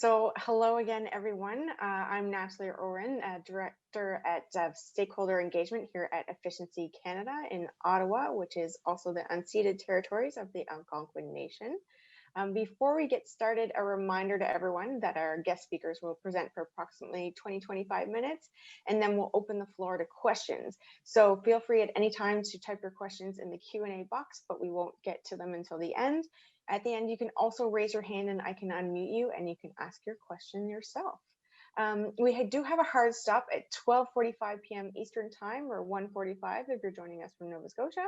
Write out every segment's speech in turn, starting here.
So hello again, everyone. I'm Natalie Irwin, Director at Stakeholder Engagement here at Efficiency Canada in Ottawa, which is also the unceded territories of the Algonquin Nation. Before we get started, a reminder to everyone that our guest speakers will present for approximately 20-25 minutes, and then we'll open the floor to questions. So feel free at any time to type your questions in the Q&A box, but we won't get to them until the end. At the end, you can also raise your hand and I can unmute you and you can ask your question yourself. We do have a hard stop at 12:45 p.m. Eastern Time, or 1:45 if you're joining us from Nova Scotia,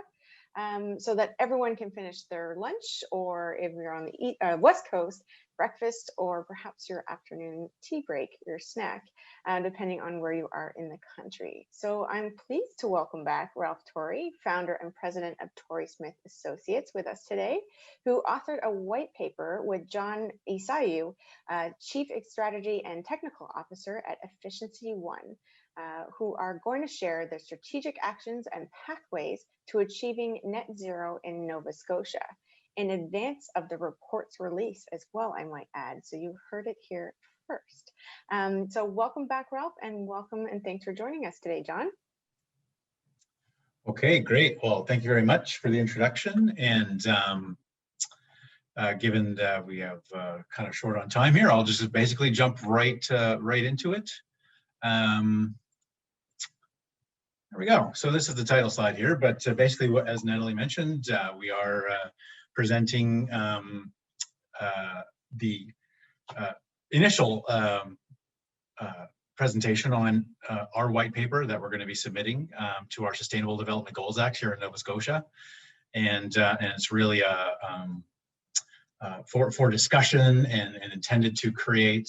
so that everyone can finish their lunch, or if you're on the West Coast, breakfast, or perhaps your afternoon tea break, your snack, depending on where you are in the country. So I'm pleased to welcome back Ralph Torrie, founder and president of Torrie Smith Associates, with us today, who authored a white paper with John Esaiw, Chief Strategy and Technical Officer at EfficiencyOne, who are going to share their strategic actions and pathways to achieving net zero in Nova Scotia, in advance of the report's release as well, I might add. So you heard it here first. So welcome back, Ralph, and welcome and thanks for joining us today, John. Okay, great. Well, thank you very much for the introduction. And given that we have kind of short on time here, I'll just basically jump right into it. There we go. So this is the title slide here, but basically, as Natalie mentioned, we are presenting the initial presentation on our white paper that we're going to be submitting to our Sustainable Development Goals Act here in Nova Scotia, and it's really for discussion and intended to create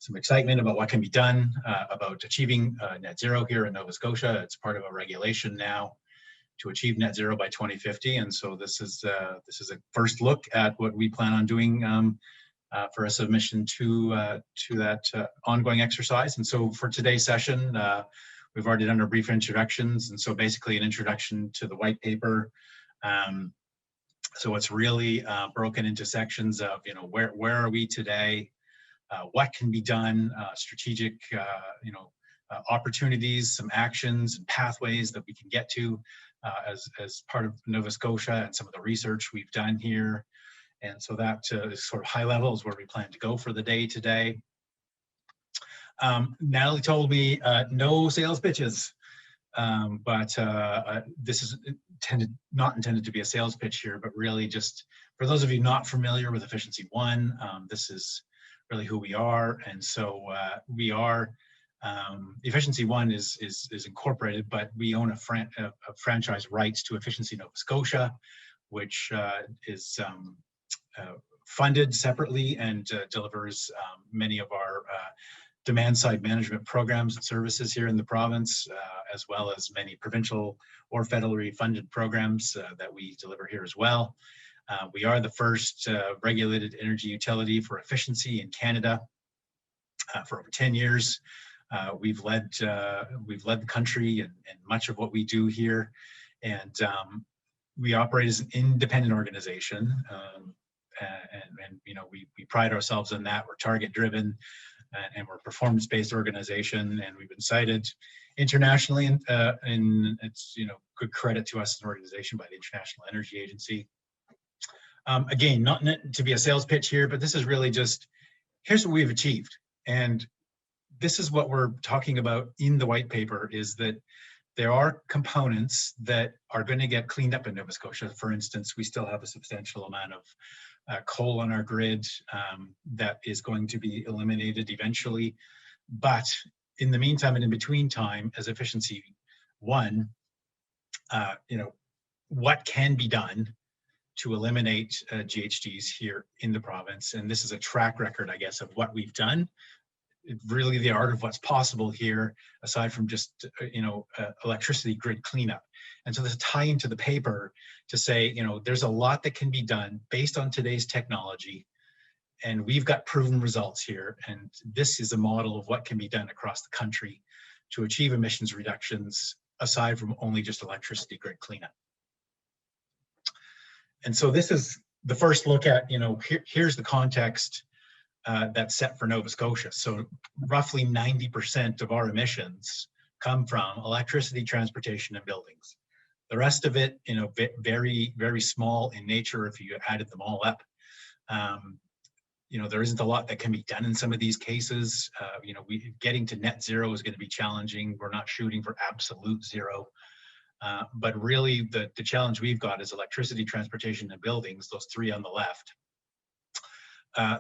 some excitement about what can be done about achieving net zero here in Nova Scotia. It's part of a regulation now to achieve net zero by 2050, and so this is a first look at what we plan on doing for a submission to that ongoing exercise. And so for today's session, we've already done our brief introductions, and so basically an introduction to the white paper. So it's really broken into sections of, where are we today, what can be done, strategic, opportunities, some actions and pathways that we can get to as part of Nova Scotia, and some of the research we've done here. And so that is sort of high level is where we plan to go for the day today. Natalie told me no sales pitches, but this is not intended to be a sales pitch here, but really just for those of you not familiar with EfficiencyOne, this is really who we are. And so we are, EfficiencyOne is incorporated, but we own a franchise rights to Efficiency Nova Scotia, which is funded separately and delivers many of our demand side management programs and services here in the province, as well as many provincial or federally funded programs that we deliver here as well. We are the first regulated energy utility for efficiency in Canada for over 10 years. We've led the country and much of what we do here, and we operate as an independent organization, and we pride ourselves in that. We're target driven, and we're a performance-based organization, and we've been cited internationally, and it's good credit to us as an organization by the International Energy Agency. Again, not meant to be a sales pitch here, but this is really just, here's what we've achieved. And this is what we're talking about in the white paper, is that there are components that are going to get cleaned up in Nova Scotia. For instance, we still have a substantial amount of coal on our grid that is going to be eliminated eventually. But in the meantime and in between time, as EfficiencyOne, what can be done to eliminate GHGs here in the province. And this is a track record, I guess, of what we've done. Really the art of what's possible here, aside from just, electricity grid cleanup. And so there's a tie into the paper to say, there's a lot that can be done based on today's technology, and we've got proven results here. And this is a model of what can be done across the country to achieve emissions reductions, aside from only just electricity grid cleanup. And so this is the first look at, here's the context that's set for Nova Scotia. So roughly 90% of our emissions come from electricity, transportation, and buildings. The rest of it, very, very small in nature if you added them all up. There isn't a lot that can be done in some of these cases. Getting to net zero is going to be challenging. We're not shooting for absolute zero. But really, the challenge we've got is electricity, transportation, and buildings, those three on the left.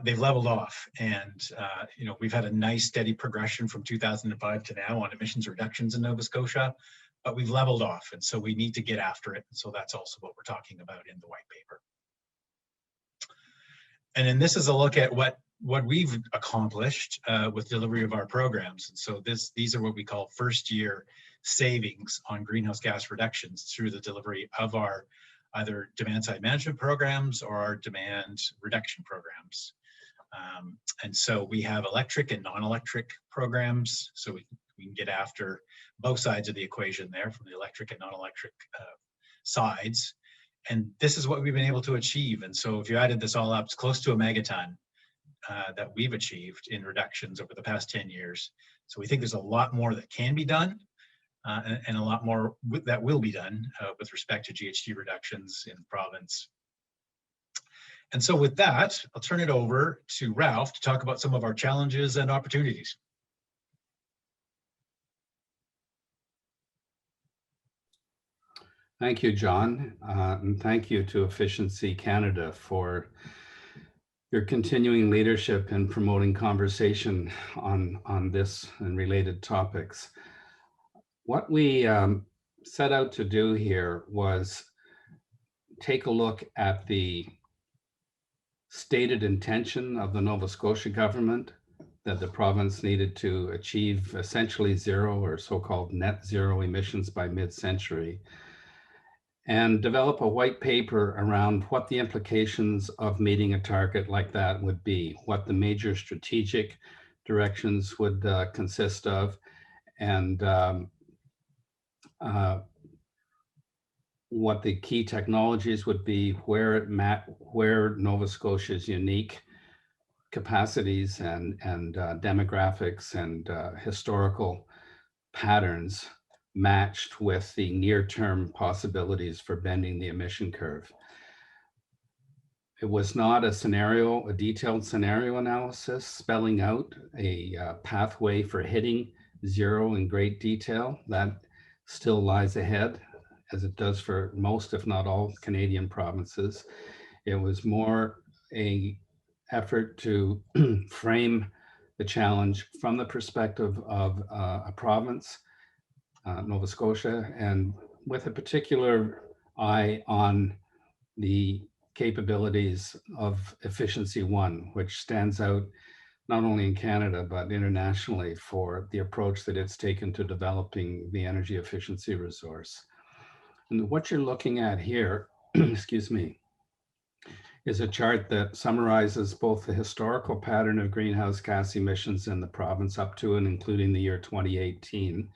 They've leveled off, and we've had a nice steady progression from 2005 to now on emissions reductions in Nova Scotia, but we've leveled off, and so we need to get after it. And so that's also what we're talking about in the white paper. And then this is a look at what we've accomplished with delivery of our programs. And so these are what we call first year savings on greenhouse gas reductions through the delivery of our either demand side management programs or our demand reduction programs. And so we have electric and non-electric programs, so we can get after both sides of the equation there, from the electric and non-electric sides. And this is what we've been able to achieve. And so if you added this all up, it's close to a megaton that we've achieved in reductions over the past 10 years. So we think there's a lot more that can be done and a lot more that will be done with respect to GHG reductions in the province. And so with that, I'll turn it over to Ralph to talk about some of our challenges and opportunities. Thank you, John, and thank you to Efficiency Canada for your continuing leadership in promoting conversation on this and related topics. What we set out to do here was take a look at the stated intention of the Nova Scotia government that the province needed to achieve essentially zero or so-called net zero emissions by mid-century, and develop a white paper around what the implications of meeting a target like that would be, what the major strategic directions would consist of, and what the key technologies would be, where Nova Scotia's unique capacities and demographics and historical patterns matched with the near-term possibilities for bending the emission curve. It was not a detailed scenario analysis spelling out a pathway for hitting zero in great detail. That still lies ahead, as it does for most, if not all, Canadian provinces. It was more an effort to frame the challenge from the perspective of a province, Nova Scotia, and with a particular eye on the capabilities of EfficiencyOne, which stands out not only in Canada, but internationally for the approach that it's taken to developing the energy efficiency resource. And what you're looking at here, excuse me, is a chart that summarizes both the historical pattern of greenhouse gas emissions in the province up to and including the year 2018.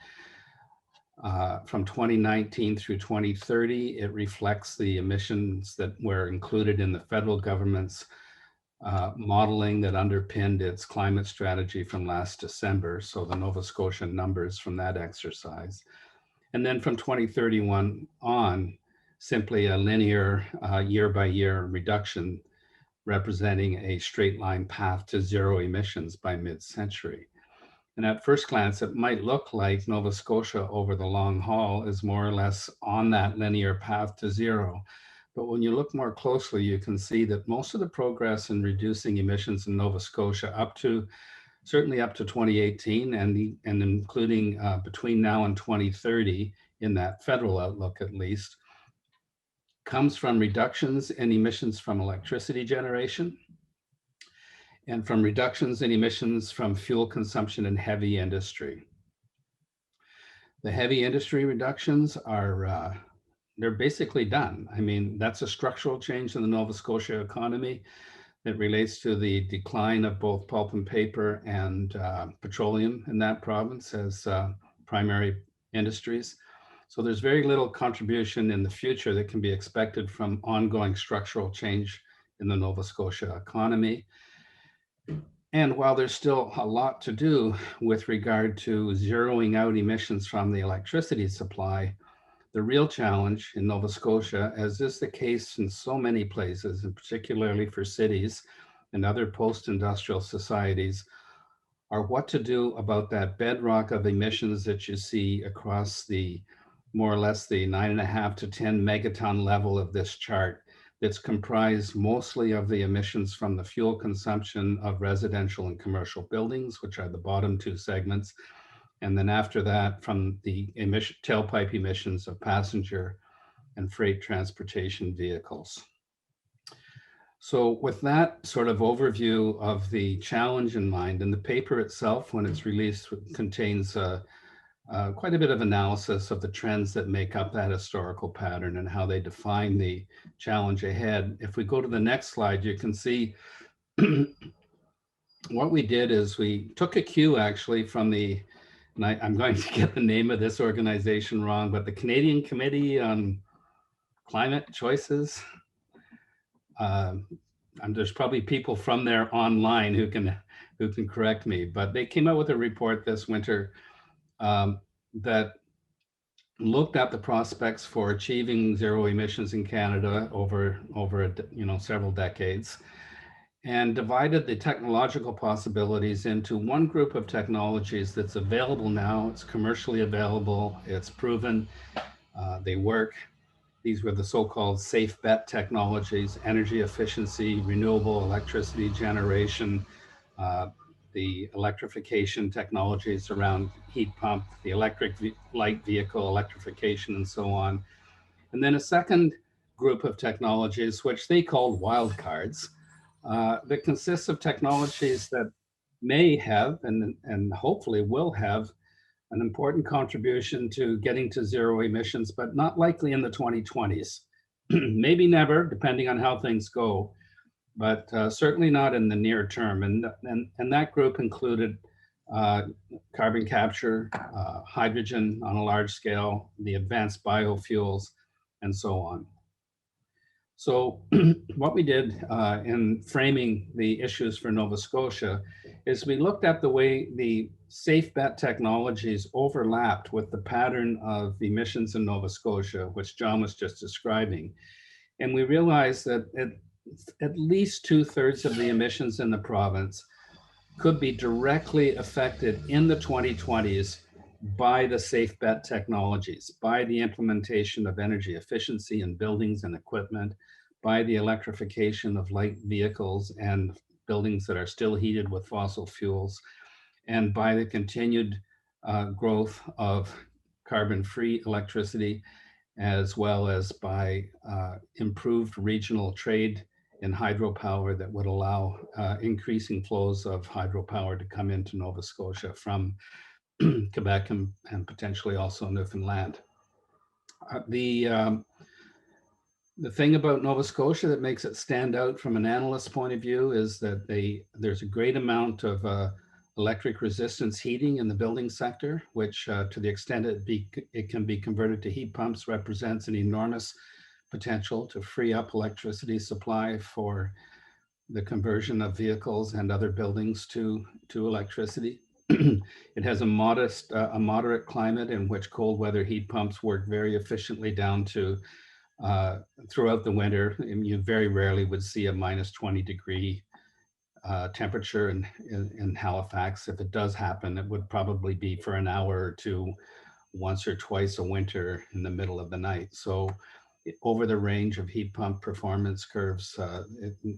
From 2019 through 2030, it reflects the emissions that were included in the federal government's modeling that underpinned its climate strategy from last December, so the Nova Scotia numbers from that exercise. And then from 2031 on, simply a linear year-by-year reduction representing a straight line path to zero emissions by mid-century. And at first glance, it might look like Nova Scotia over the long haul is more or less on that linear path to zero. But when you look more closely, you can see that most of the progress in reducing emissions in Nova Scotia certainly up to 2018 and including between now and 2030 in that federal outlook at least, comes from reductions in emissions from electricity generation and from reductions in emissions from fuel consumption in heavy industry. The heavy industry reductions are, they're basically done. I mean, that's a structural change in the Nova Scotia economy that relates to the decline of both pulp and paper and petroleum in that province as primary industries. So there's very little contribution in the future that can be expected from ongoing structural change in the Nova Scotia economy. And while there's still a lot to do with regard to zeroing out emissions from the electricity supply, the real challenge in Nova Scotia, as is the case in so many places, and particularly for cities and other post-industrial societies, are what to do about that bedrock of emissions that you see across the more or less the 9.5 to 10 megaton level of this chart, that's comprised mostly of the emissions from the fuel consumption of residential and commercial buildings, which are the bottom two segments. And then after that, from the tailpipe emissions of passenger and freight transportation vehicles. So with that sort of overview of the challenge in mind, and the paper itself, when it's released, contains quite a bit of analysis of the trends that make up that historical pattern and how they define the challenge ahead. If we go to the next slide, you can see what we did is we took a cue actually from the, and I'm going to get the name of this organization wrong, but the Canadian Committee on Climate Choices. There's probably people from there online who can correct me, but they came out with a report this winter that looked at the prospects for achieving zero emissions in Canada over several decades, and divided the technological possibilities into one group of technologies that's available now. It's commercially available, it's proven, they work. These were the so-called safe bet technologies: energy efficiency, renewable electricity generation, the electrification technologies around heat pump, the electric light vehicle electrification, and so on. And then a second group of technologies, which they called wildcards, that consists of technologies that may have and hopefully will have an important contribution to getting to zero emissions, but not likely in the 2020s. Maybe never, depending on how things go, but certainly not in the near term. And that group included carbon capture, hydrogen on a large scale, the advanced biofuels, and so on. So what we did in framing the issues for Nova Scotia is we looked at the way the safe bet technologies overlapped with the pattern of emissions in Nova Scotia, which John was just describing. And we realized that at least 2/3 of the emissions in the province could be directly affected in the 2020s by the safe bet technologies, by the implementation of energy efficiency in buildings and equipment, by the electrification of light vehicles and buildings that are still heated with fossil fuels, and by the continued growth of carbon-free electricity, as well as by improved regional trade in hydropower that would allow increasing flows of hydropower to come into Nova Scotia from Quebec and potentially also Newfoundland. The thing about Nova Scotia that makes it stand out from an analyst's point of view is that there's a great amount of electric resistance heating in the building sector, which to the extent it can be converted to heat pumps represents an enormous potential to free up electricity supply for the conversion of vehicles and other buildings to electricity. It has a moderate climate in which cold weather heat pumps work very efficiently down to throughout the winter. And you very rarely would see a -20 degree temperature in Halifax. If it does happen, it would probably be for an hour or two, once or twice a winter in the middle of the night. So over the range of heat pump performance curves,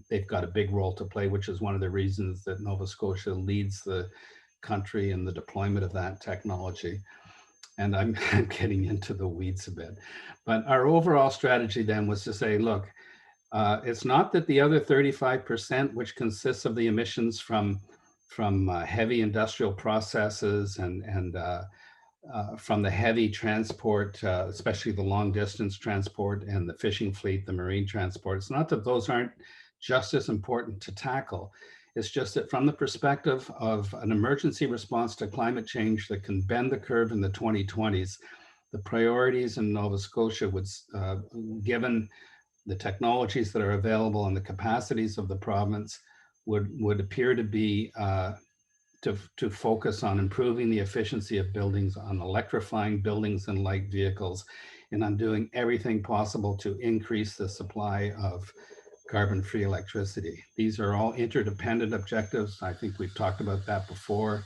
they've got a big role to play, which is one of the reasons that Nova Scotia leads the country in the deployment of that technology. And I'm getting into the weeds a bit. But our overall strategy then was to say, look, it's not that the other 35%, which consists of the emissions from heavy industrial processes and from the heavy transport, especially the long distance transport and the fishing fleet, the marine transport. It's not that those aren't just as important to tackle. It's just that from the perspective of an emergency response to climate change that can bend the curve in the 2020s, the priorities in Nova Scotia would, given the technologies that are available and the capacities of the province, would appear to be to focus on improving the efficiency of buildings, on electrifying buildings and light vehicles, and on doing everything possible to increase the supply of carbon-free electricity. These are all interdependent objectives. I think we've talked about that before,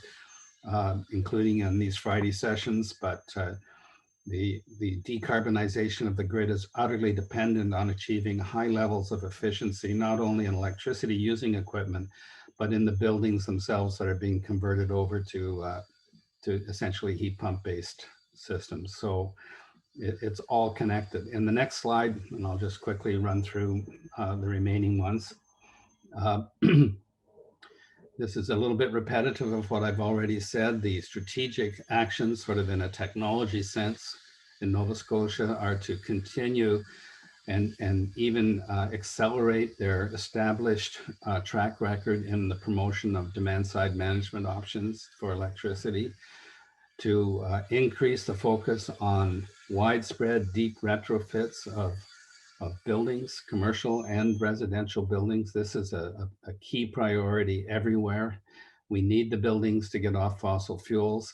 including in these Friday sessions, but the decarbonization of the grid is utterly dependent on achieving high levels of efficiency, not only in electricity using equipment, but in the buildings themselves that are being converted over to essentially heat pump based systems. So it's all connected. In the next slide, and I'll just quickly run through the remaining ones. This is a little bit repetitive of what I've already said. The strategic actions, sort of in a technology sense, in Nova Scotia are to continue and even accelerate their established track record in the promotion of demand-side management options for electricity, to increase the focus on widespread deep retrofits of buildings, commercial and residential buildings. This is a key priority everywhere. We need the buildings to get off fossil fuels.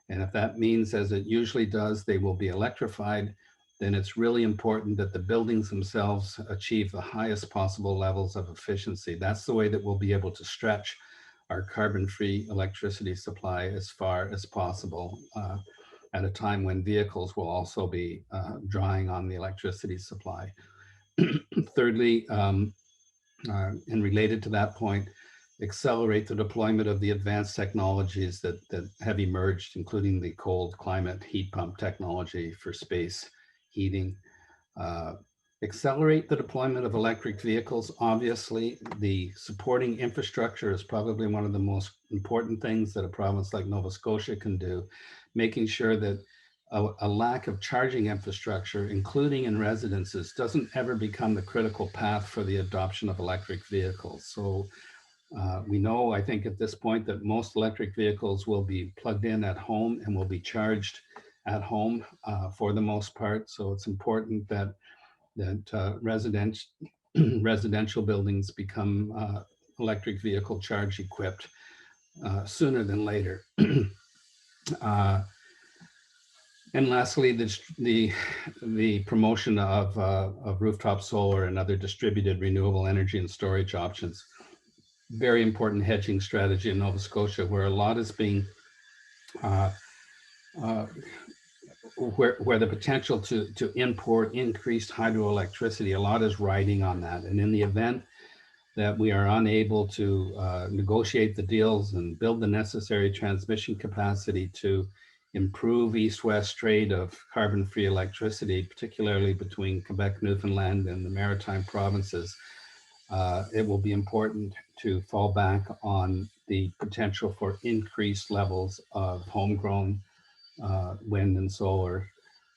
And if that means, as it usually does, they will be electrified, then it's really important that the buildings themselves achieve the highest possible levels of efficiency. That's the way that we'll be able to stretch our carbon-free electricity supply as far as possible at a time when vehicles will also be drawing on the electricity supply. Thirdly, and related to that point, accelerate the deployment of the advanced technologies that have emerged, including the cold climate heat pump technology for space heating. Accelerate the deployment of electric vehicles. Obviously, the supporting infrastructure is probably one of the most important things that a province like Nova Scotia can do, making sure that a lack of charging infrastructure, including in residences, doesn't ever become the critical path for the adoption of electric vehicles. So we know, I think at this point, that most electric vehicles will be plugged in at home and will be charged at home for the most part. So it's important that residential buildings become electric vehicle charge equipped sooner than later. And lastly, the promotion of rooftop solar and other distributed renewable energy and storage options. Very important hedging strategy in Nova Scotia, where a lot is being, where the potential to import increased hydroelectricity, a lot is riding on that. And in the event that we are unable to negotiate the deals and build the necessary transmission capacity to improve east-west trade of carbon-free electricity, particularly between Quebec, Newfoundland, and the maritime provinces, it will be important to fall back on the potential for increased levels of homegrown wind and solar,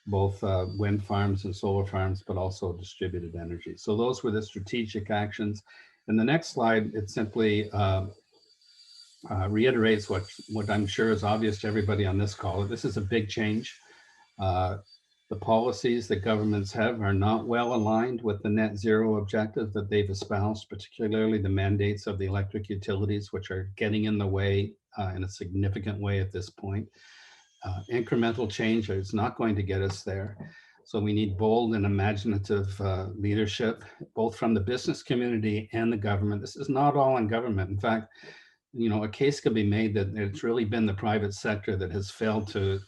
both wind farms and solar farms, but also distributed energy. So those were the strategic actions. In the next slide, it simply reiterates what I'm sure is obvious to everybody on this call. This is a big change. The policies that governments have are not well aligned with the net zero objective that they've espoused, particularly the mandates of the electric utilities, which are getting in the way in a significant way at this point. Incremental change is not going to get us there. So we need bold and imaginative leadership, both from the business community and the government. This is not all on government. In fact, you know, a case could be made that it's really been the private sector that has failed to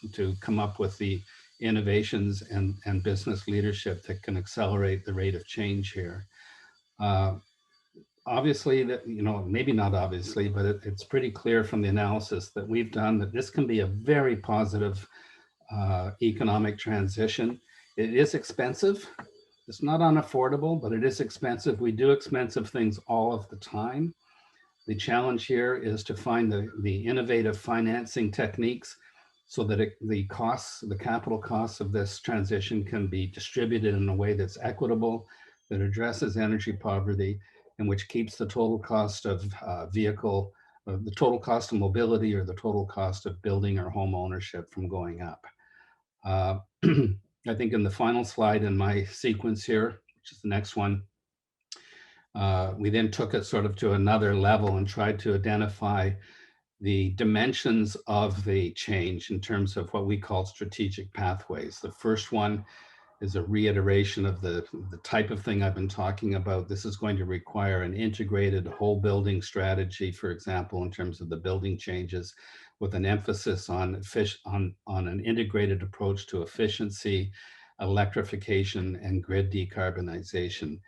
come up with the innovations and business leadership that can accelerate the rate of change here. Obviously, that, you know, maybe not obviously, but it's pretty clear from the analysis that we've done that this can be a very positive economic transition. It is expensive. It's not unaffordable, but it is expensive. We do expensive things all of the time. The challenge here is to find the innovative financing techniques so that the capital costs of this transition can be distributed in a way that's equitable, that addresses energy poverty, and which keeps the total cost of the total cost of mobility or the total cost of building or home ownership from going up. I think in the final slide in my sequence here, which is the next one, We then took it sort of to another level and tried to identify the dimensions of the change in terms of what we call strategic pathways. The first one is a reiteration of the type of thing I've been talking about. This is going to require an integrated whole building strategy, for example, in terms of the building changes, with an emphasis on an integrated approach to efficiency, electrification, and grid decarbonization.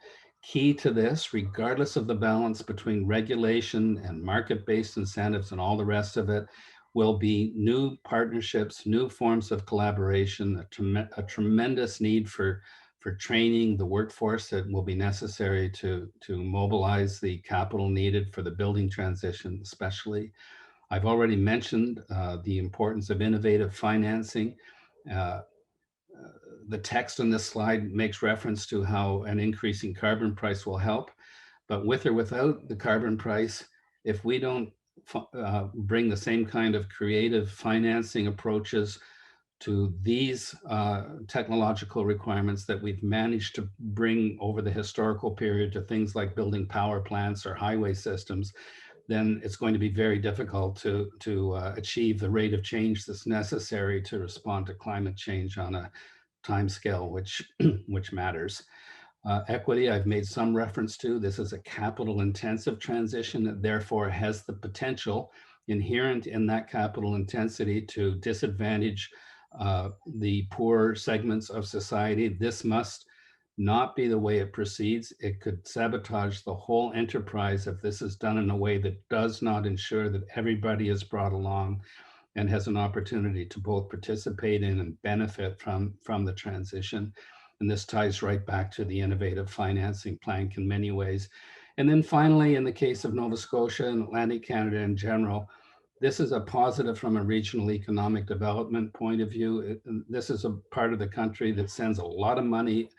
Key to this, regardless of the balance between regulation and market-based incentives and all the rest of it, will be new partnerships, new forms of collaboration, a tremendous need for training the workforce that will be necessary to mobilize the capital needed for the building transition, especially. I've already mentioned the importance of innovative financing. The text on this slide makes reference to how an increasing carbon price will help, but with or without the carbon price, if we don't bring the same kind of creative financing approaches to these technological requirements that we've managed to bring over the historical period to things like building power plants or highway systems, then it's going to be very difficult to achieve the rate of change that's necessary to respond to climate change on a time scale which matters. Equity, I've made some reference to. This is a capital intensive transition that therefore has the potential inherent in that capital intensity to disadvantage the poor segments of society. This must not be the way it proceeds. It could sabotage the whole enterprise if this is done in a way that does not ensure that everybody is brought along and has an opportunity to both participate in and benefit from the transition. And this ties right back to the innovative financing plank in many ways. And then finally, in the case of Nova Scotia and Atlantic Canada in general, this is a positive from a regional economic development point of view. This is a part of the country that sends a lot of money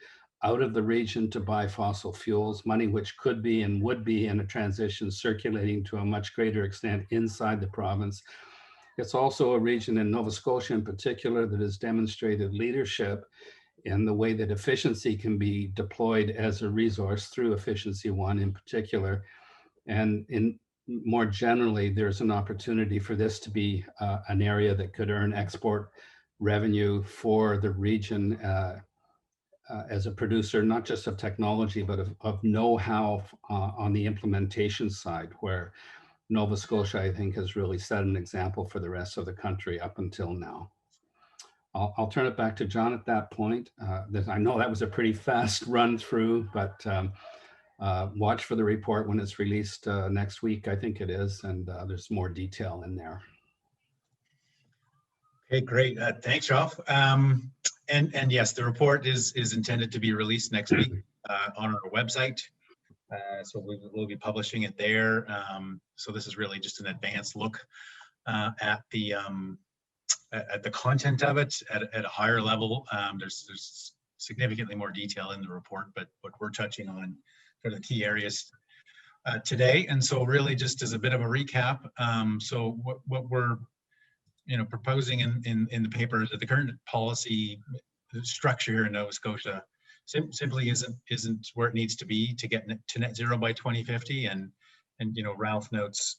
out of the region to buy fossil fuels, money which could be and would be in a transition circulating to a much greater extent inside the province. It's also a region in Nova Scotia in particular that has demonstrated leadership in the way that efficiency can be deployed as a resource through EfficiencyOne in particular. And more generally, there's an opportunity for this to be an area that could earn export revenue for the region as a producer, not just of technology, but of know-how on the implementation side, where Nova Scotia, I think, has really set an example for the rest of the country up until now. I'll turn it back to John at that point. I know that was a pretty fast run through, but watch for the report when it's released next week, I think it is, and there's more detail in there. Okay, great. Thanks, Ralph. And yes, the report is intended to be released next week on our website. So we'll be publishing it there. So this is really just an advanced look at the content of it at a higher level. There's significantly more detail in the report, but what we're touching on are the key areas today. And so really just as a bit of a recap, so what we're proposing in the paper is that the current policy structure here in Nova Scotia simply isn't where it needs to be to get to net zero by 2050. And Ralph notes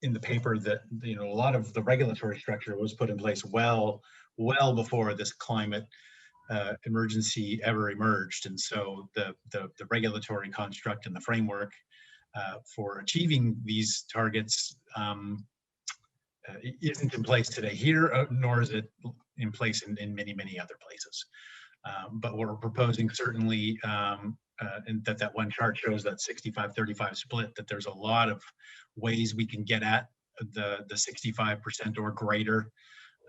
in the paper that a lot of the regulatory structure was put in place well before this climate emergency ever emerged. And so the regulatory construct and the framework for achieving these targets isn't in place today here, nor is it in place in many other places. But what we're proposing certainly, and that one chart shows that 65-35 split, that there's a lot of ways we can get at the 65% or greater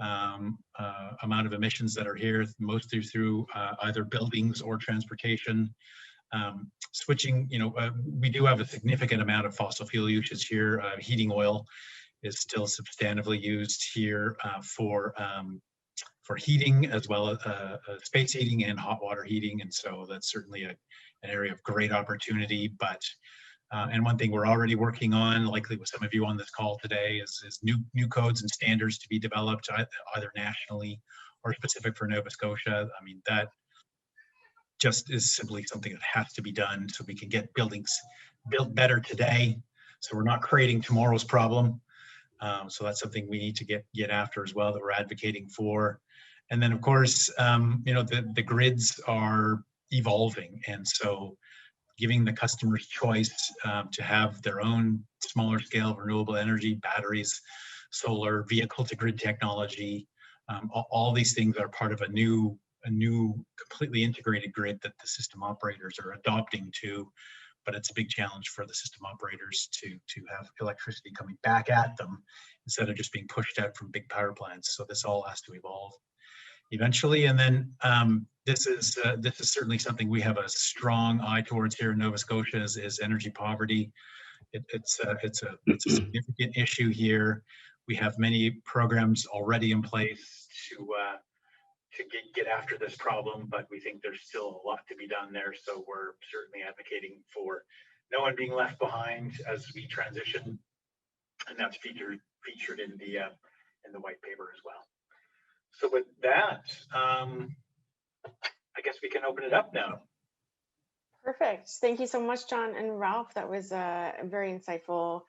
amount of emissions that are here, mostly through either buildings or transportation. Switching, we do have a significant amount of fossil fuel usage here. Heating oil is still substantively used here for heating, as well as space heating and hot water heating. And so that's certainly an area of great opportunity. But and one thing we're already working on, likely with some of you on this call today, is new codes and standards to be developed either nationally or specific for Nova Scotia. I mean, that just is simply something that has to be done so we can get buildings built better today. So we're not creating tomorrow's problem. So that's something we need to get after as well, that we're advocating for. And then of course, you know, the grids are evolving. And so giving the customers choice to have their own smaller scale renewable energy, batteries, solar, vehicle to grid technology, all these things are part of a new completely integrated grid that the system operators are adopting to. But it's a big challenge for the system operators to have electricity coming back at them instead of just being pushed out from big power plants. So this all has to evolve eventually. And then this is certainly something we have a strong eye towards here in Nova Scotia is energy poverty. It's a significant issue here. We have many programs already in place to get after this problem, but we think there's still a lot to be done there. So we're certainly advocating for no one being left behind as we transition, and that's featured in the white paper as well. So with that, I guess we can open it up now. Perfect. Thank you so much, John and Ralph. That was a very insightful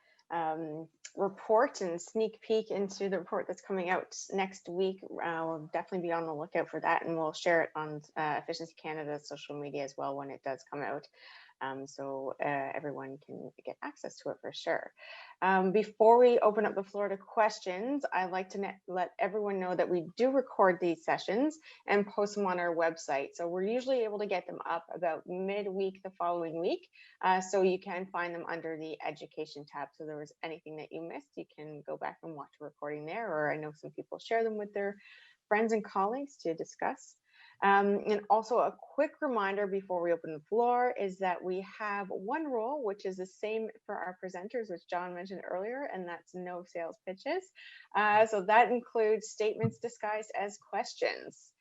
report and sneak peek into the report that's coming out next week. We'll definitely be on the lookout for that, and we'll share it on Efficiency Canada's social media as well when it does come out. So everyone can get access to it for sure. Before we open up the floor to questions, I'd like to let everyone know that we do record these sessions and post them on our website. So we're usually able to get them up about midweek the following week. So you can find them under the education tab. So there was anything that you missed, you can go back and watch a recording there, or I know some people share them with their friends and colleagues to discuss. And also a quick reminder before we open the floor is that we have one rule, which is the same for our presenters, which John mentioned earlier, and that's no sales pitches. So that includes statements disguised as questions.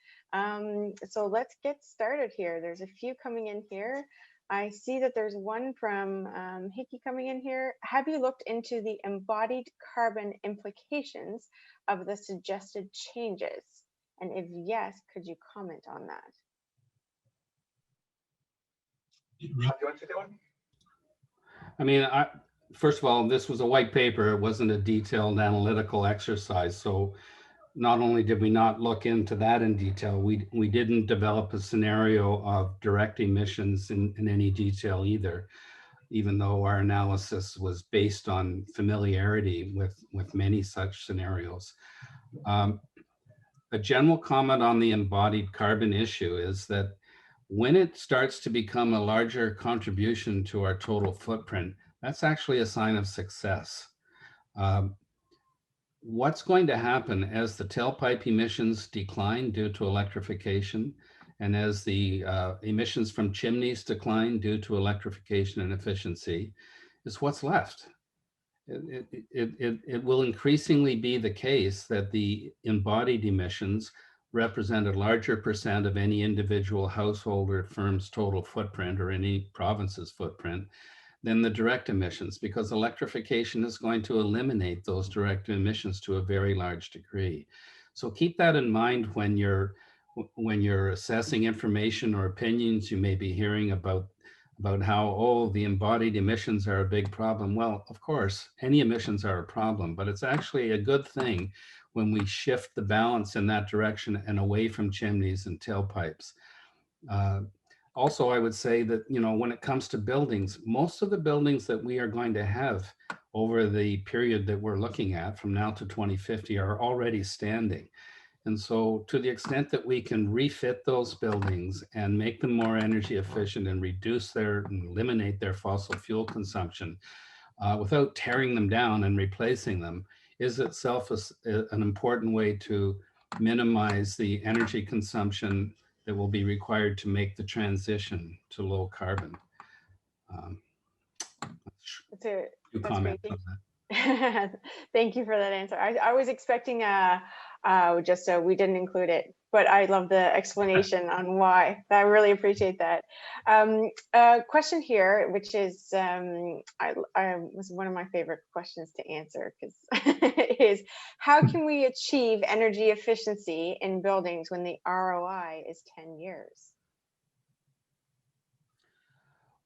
So let's get started here. There's a few coming in here. I see that there's one from Hickey coming in here. Have you looked into the embodied carbon implications of the suggested changes? And if yes, could you comment on that? Do you want to take that one? I mean, first of all, this was a white paper. It wasn't a detailed analytical exercise. So not only did we not look into that in detail, we didn't develop a scenario of direct emissions in any detail either, even though our analysis was based on familiarity with many such scenarios. A general comment on the embodied carbon issue is that when it starts to become a larger contribution to our total footprint, that's actually a sign of success. What's going to happen as the tailpipe emissions decline due to electrification, and as the emissions from chimneys decline due to electrification and efficiency, is what's left. It will increasingly be the case that the embodied emissions represent a larger percent of any individual household or firm's total footprint or any province's footprint than the direct emissions, because electrification is going to eliminate those direct emissions to a very large degree. So keep that in mind when you're assessing information or opinions you may be hearing about how, oh, the embodied emissions are a big problem. Well, of course, any emissions are a problem, but it's actually a good thing when we shift the balance in that direction and away from chimneys and tailpipes. Also, I would say that, you know, when it comes to buildings, most of the buildings that we are going to have over the period that we're looking at from now to 2050 are already standing. And so to the extent that we can refit those buildings and make them more energy efficient and eliminate their fossil fuel consumption without tearing them down and replacing them is itself an important way to minimize the energy consumption that will be required to make the transition to low carbon. That's great. Thank you for that answer. I was expecting we didn't include it, but I love the explanation on why. I really appreciate that. Question here, which is was one of my favorite questions to answer, because is how can we achieve energy efficiency in buildings when the ROI is 10 years?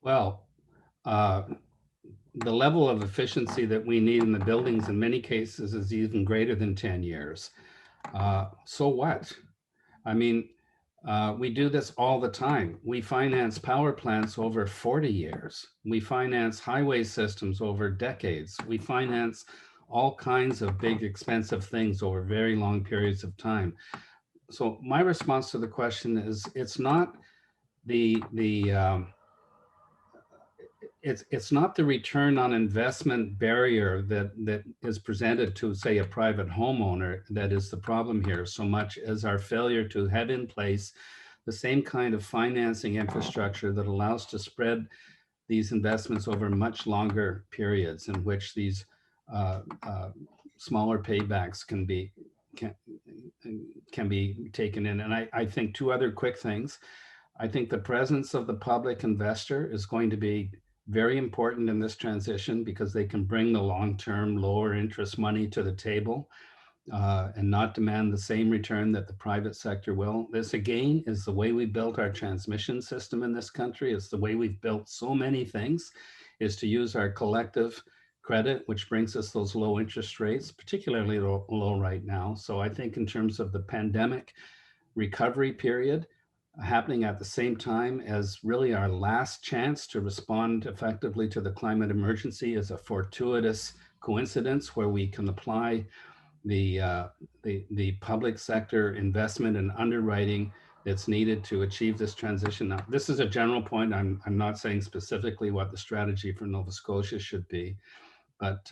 Well, the level of efficiency that we need in the buildings in many cases is even greater than 10 years. So what? I mean, we do this all the time. We finance power plants over 40 years. We finance highway systems over decades. We finance all kinds of big, expensive things over very long periods of time. So my response to the question is, it's not the it's not the return on investment barrier that is presented to, say, a private homeowner that is the problem here, so much as our failure to have in place the same kind of financing infrastructure that allows to spread these investments over much longer periods in which these uh, uh, smaller paybacks can be taken in. And I think two other quick things. I think the presence of the public investor is going to be very important in this transition because they can bring the long-term lower interest money to the table and not demand the same return that the private sector will. This again is the way we built our transmission system in this country. It's the way we've built so many things, is to use our collective credit, which brings us those low interest rates, particularly low right now. So I think in terms of the pandemic recovery period, happening at the same time as really our last chance to respond effectively to the climate emergency is a fortuitous coincidence where we can apply the public sector investment and underwriting that's needed to achieve this transition. Now, this is a general point. I'm not saying specifically what the strategy for Nova Scotia should be, but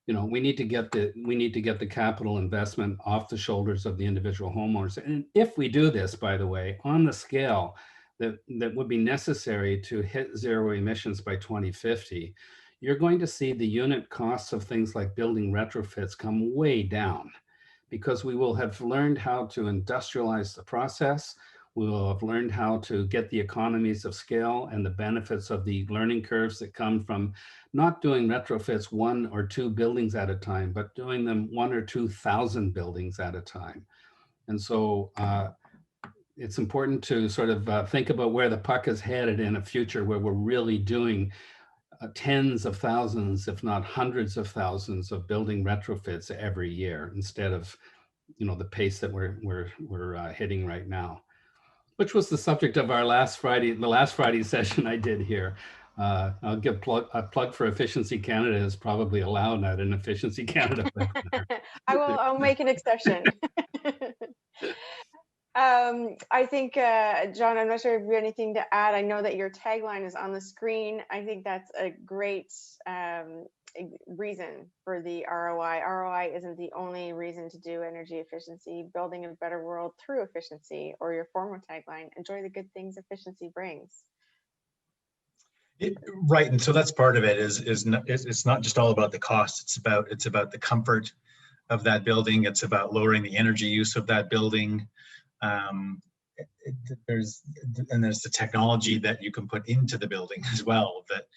you know, we need to get the capital investment off the shoulders of the individual homeowners. And if we do this, by the way, on the scale that would be necessary to hit zero emissions by 2050, you're going to see the unit costs of things like building retrofits come way down because we will have learned how to industrialize the process. We will have learned how to get the economies of scale and the benefits of the learning curves that come from not doing retrofits 1 or 2 buildings at a time, but doing them 1 or 2,000 buildings at a time. And so it's important to sort of think about where the puck is headed in a future where we're really doing tens of thousands, if not hundreds of thousands of building retrofits every year instead of, you know, the pace that we're hitting right now, which was the subject of our the last Friday session I did here. I'll give a plug for Efficiency Canada is probably allowed at an Efficiency Canada webinar. I'll make an exception. I think, John, I'm not sure if you have anything to add. I know that your tagline is on the screen. I think that's a great reason for the ROI. ROI isn't the only reason to do energy efficiency. Building a better world through efficiency, or your former tagline, enjoy the good things efficiency brings. Right, and so that's part of it. It's not just all about the cost. It's about the comfort of that building. It's about lowering the energy use of that building. There's the technology that you can put into the building as well. That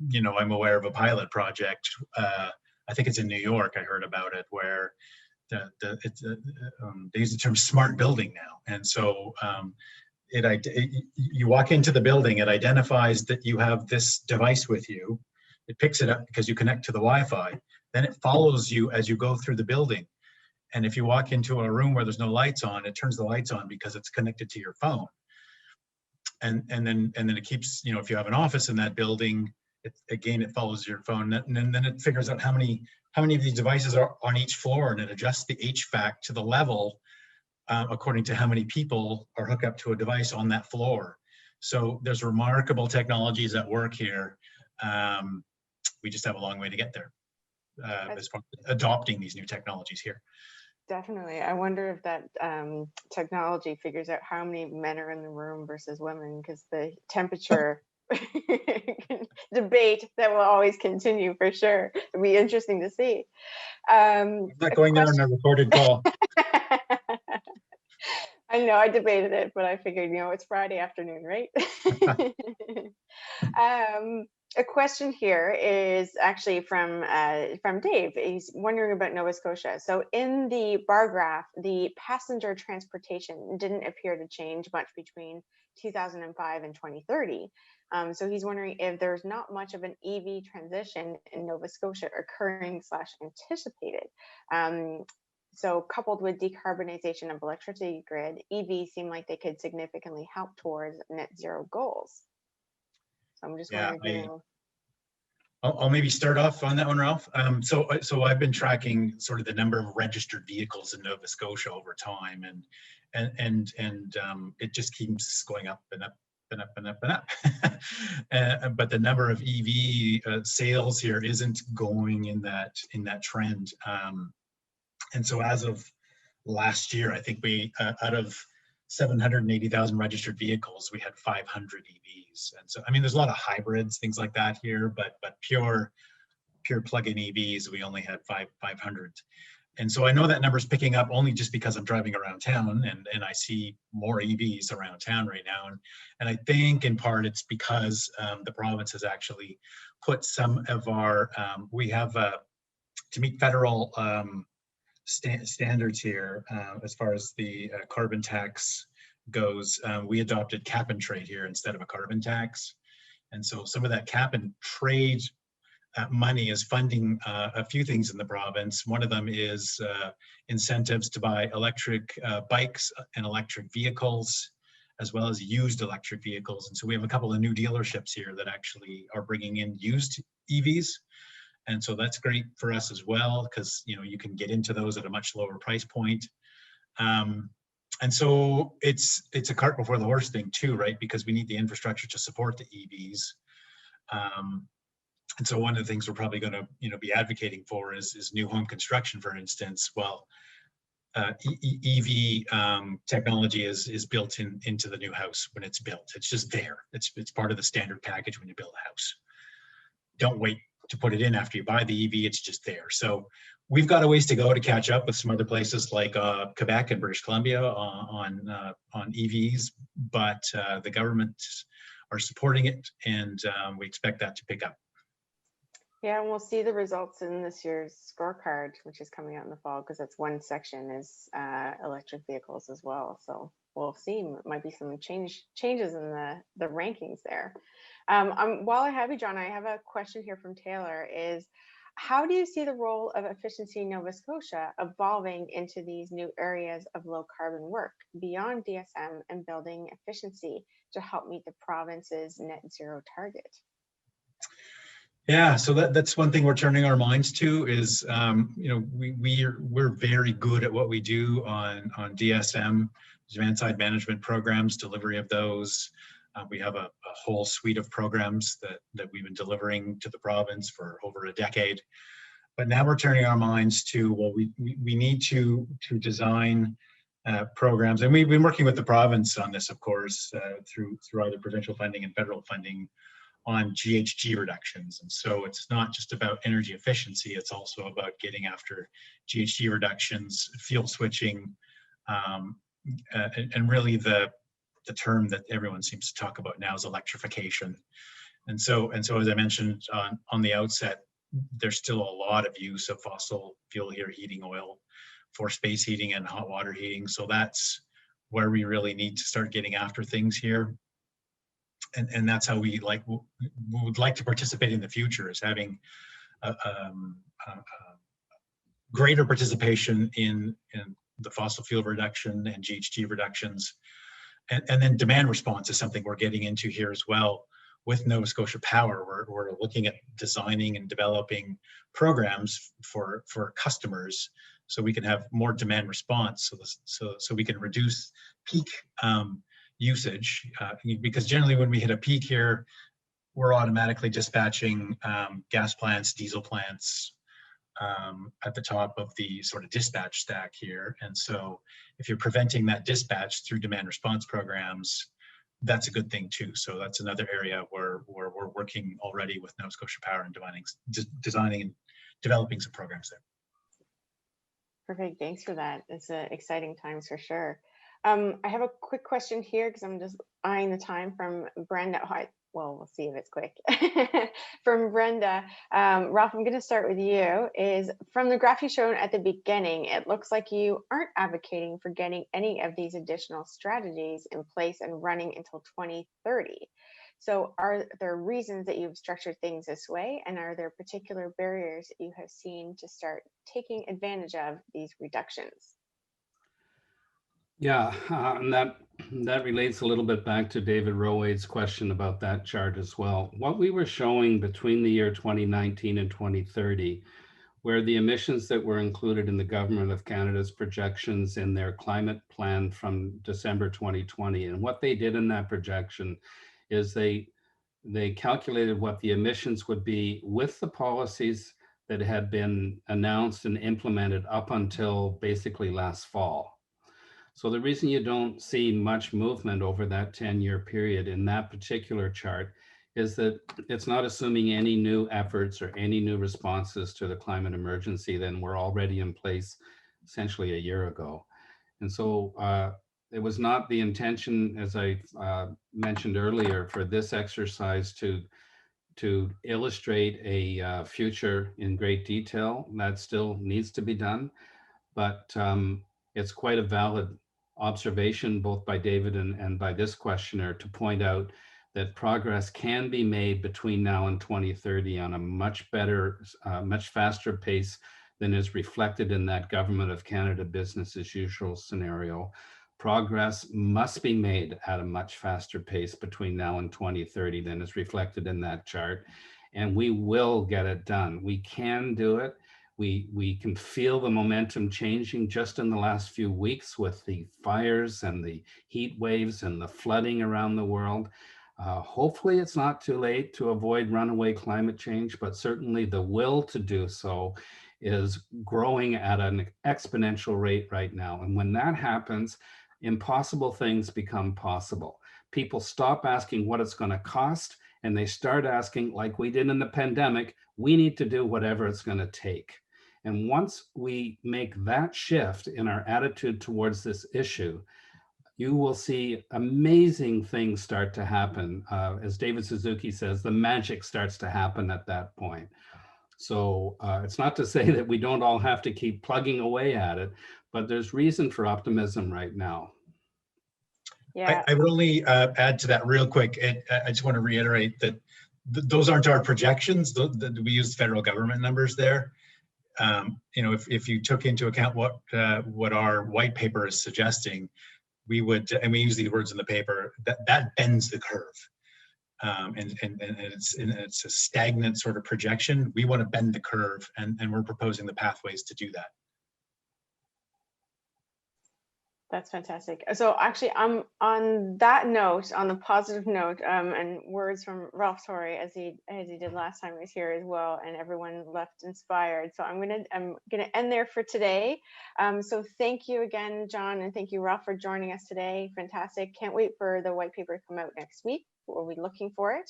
you know, I'm aware of a pilot project. I think it's in New York. I heard about it where they use the term smart building now, and so you walk into the building, it identifies that you have this device with you. It picks it up because you connect to the Wi-Fi. Then it follows you as you go through the building. And if you walk into a room where there's no lights on, it turns the lights on because it's connected to your phone. And then it keeps, you know, if you have an office in that building, it follows your phone, and then it figures out how many of these devices are on each floor, and it adjusts the HVAC to the level according to how many people are hooked up to a device on that floor. So there's remarkable technologies at work here. We just have a long way to get there as far as adopting these new technologies here. Definitely. I wonder if that technology figures out how many men are in the room versus women, because the temperature debate that will always continue for sure. It'll be interesting to see. I'm not going there on a recorded call. I know, I debated it, but I figured, you know, it's Friday afternoon, right? A question here is actually from Dave. He's wondering about Nova Scotia. So in the bar graph, the passenger transportation didn't appear to change much between 2005 and 2030. So he's wondering if there's not much of an EV transition in Nova Scotia occurring / anticipated. So coupled with decarbonization of electricity grid, EVs seem like they could significantly help towards net zero goals. So I'm just Yeah, wondering. I'll maybe start off on that one, Ralph. So I've been tracking sort of the number of registered vehicles in Nova Scotia over time, and it just keeps going up and up and up and up and up. But the number of EV sales here isn't going in that trend. And so as of last year, I think we out of 780,000 registered vehicles, we had 500 EVs. And so, I mean, there's a lot of hybrids, things like that here, but pure plug-in EVs, we only had 500. And so I know that number's picking up only just because I'm driving around town and I see more EVs around town right now. And I think in part it's because the province has actually put some of our, we have to meet federal standards here as far as the carbon tax goes. We adopted cap and trade here instead of a carbon tax. And so some of that cap and trade money is funding a few things in the province. One of them is incentives to buy electric bikes and electric vehicles, as well as used electric vehicles. And so we have a couple of new dealerships here that actually are bringing in used EVs. And so that's great for us as well, because you can get into those at a much lower price point. And so it's a cart before the horse thing too, right? Because we need the infrastructure to support the EVs. And so one of the things we're probably going to be advocating for is new home construction, for instance. Well, EV technology is built into the new house when it's built. It's just there. It's part of the standard package when you build a house. Don't wait to put it in after you buy the EV, it's just there. So we've got a ways to go to catch up with some other places like Quebec and British Columbia on EVs, but the governments are supporting it, and we expect that to pick up. Yeah, and we'll see the results in this year's scorecard, which is coming out in the fall, because that's one section is electric vehicles as well. So we'll see. It might be some changes in the rankings there. While I have you, John, I have a question here from Taylor. Is how do you see the role of Efficiency Nova Scotia evolving into these new areas of low carbon work beyond DSM and building efficiency to help meet the province's net zero target? Yeah, so that's one thing we're turning our minds to is, we're very good at what we do on DSM, demand side management programs, delivery of those. We have a whole suite of programs that we've been delivering to the province for over a decade. But now we're turning our minds to, well, we need to design programs, and we've been working with the province on this, of course, through either provincial funding and federal funding on GHG reductions. And so it's not just about energy efficiency, it's also about getting after GHG reductions, fuel switching, and really the term that everyone seems to talk about now is electrification. And so as I mentioned on the outset, there's still a lot of use of fossil fuel here, heating oil for space heating and hot water heating. So that's where we really need to start getting after things here. And that's how we would like to participate in the future, is having greater participation in the fossil fuel reduction and GHG reductions. And then demand response is something we're getting into here as well with Nova Scotia Power. We're looking at designing and developing programs for customers so we can have more demand response, so we can reduce peak usage, because generally when we hit a peak here, we're automatically dispatching gas plants, diesel plants at the top of the sort of dispatch stack here. And so if you're preventing that dispatch through demand response programs, that's a good thing too. So that's another area where we're working already with Nova Scotia Power and designing and developing some programs there. Perfect, thanks for that. It's exciting times for sure. I have a quick question here because I'm just eyeing the time from Brenda. well, we'll see if it's quick. From Brenda, Ralph, I'm going to start with you. Is from the graph you showed at the beginning, it looks like you aren't advocating for getting any of these additional strategies in place and running until 2030. So are there reasons that you've structured things this way? And are there particular barriers that you have seen to start taking advantage of these reductions? Yeah, and that relates a little bit back to David Rowade's question about that chart as well. What we were showing between the year 2019 and 2030, where the emissions that were included in the Government of Canada's projections in their climate plan from December 2020, and what they did in that projection is they calculated what the emissions would be with the policies that had been announced and implemented up until basically last fall. So the reason you don't see much movement over that 10-year period in that particular chart is that it's not assuming any new efforts or any new responses to the climate emergency than were already in place essentially a year ago. And so it was not the intention, as I mentioned earlier, for this exercise to illustrate a future in great detail. That still needs to be done, but it's quite a valid observation, both by David and by this questioner, to point out that progress can be made between now and 2030 on a much better, much faster pace than is reflected in that Government of Canada business as usual scenario. Progress must be made at a much faster pace between now and 2030 than is reflected in that chart. And we will get it done. We can do it. We can feel the momentum changing just in the last few weeks with the fires and the heat waves and the flooding around the world. Hopefully it's not too late to avoid runaway climate change, but certainly the will to do so is growing at an exponential rate right now. And when that happens, impossible things become possible. People stop asking what it's going to cost, and they start asking, like we did in the pandemic, we need to do whatever it's going to take. And once we make that shift in our attitude towards this issue, you will see amazing things start to happen. As David Suzuki says, the magic starts to happen at that point. So it's not to say that we don't all have to keep plugging away at it, but there's reason for optimism right now. Yeah. I would only add to that real quick. I just want to reiterate that those aren't our projections. We use federal government numbers there. You know, if you took into account what our white paper is suggesting, we would, and we use these words in the paper, that bends the curve. And it's a stagnant sort of projection. We want to bend the curve, and we're proposing the pathways to do that. That's fantastic. So actually, on that note, on the positive note, and words from Ralph Torrie, as he did last time he was here as well, and everyone left inspired. So I'm gonna end there for today. So thank you again, John, and thank you, Ralph, for joining us today. Fantastic. Can't wait for the white paper to come out next week. We'll be looking for it.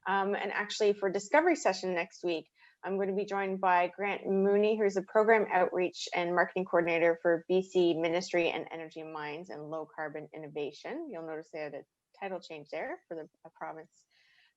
And actually, for discovery session next week, I'm going to be joined by Grant Mooney, who's the Program Outreach and Marketing Coordinator for BC Ministry and Energy Mines and Low Carbon Innovation. You'll notice they had a title change there for the province.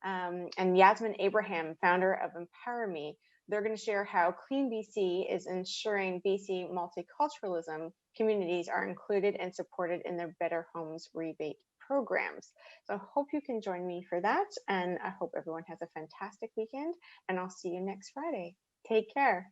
And Yasmin Abraham, founder of Empower Me. They're going to share how Clean BC is ensuring BC multiculturalism communities are included and supported in their Better Homes rebate programs. So I hope you can join me for that. And I hope everyone has a fantastic weekend, and I'll see you next Friday. Take care.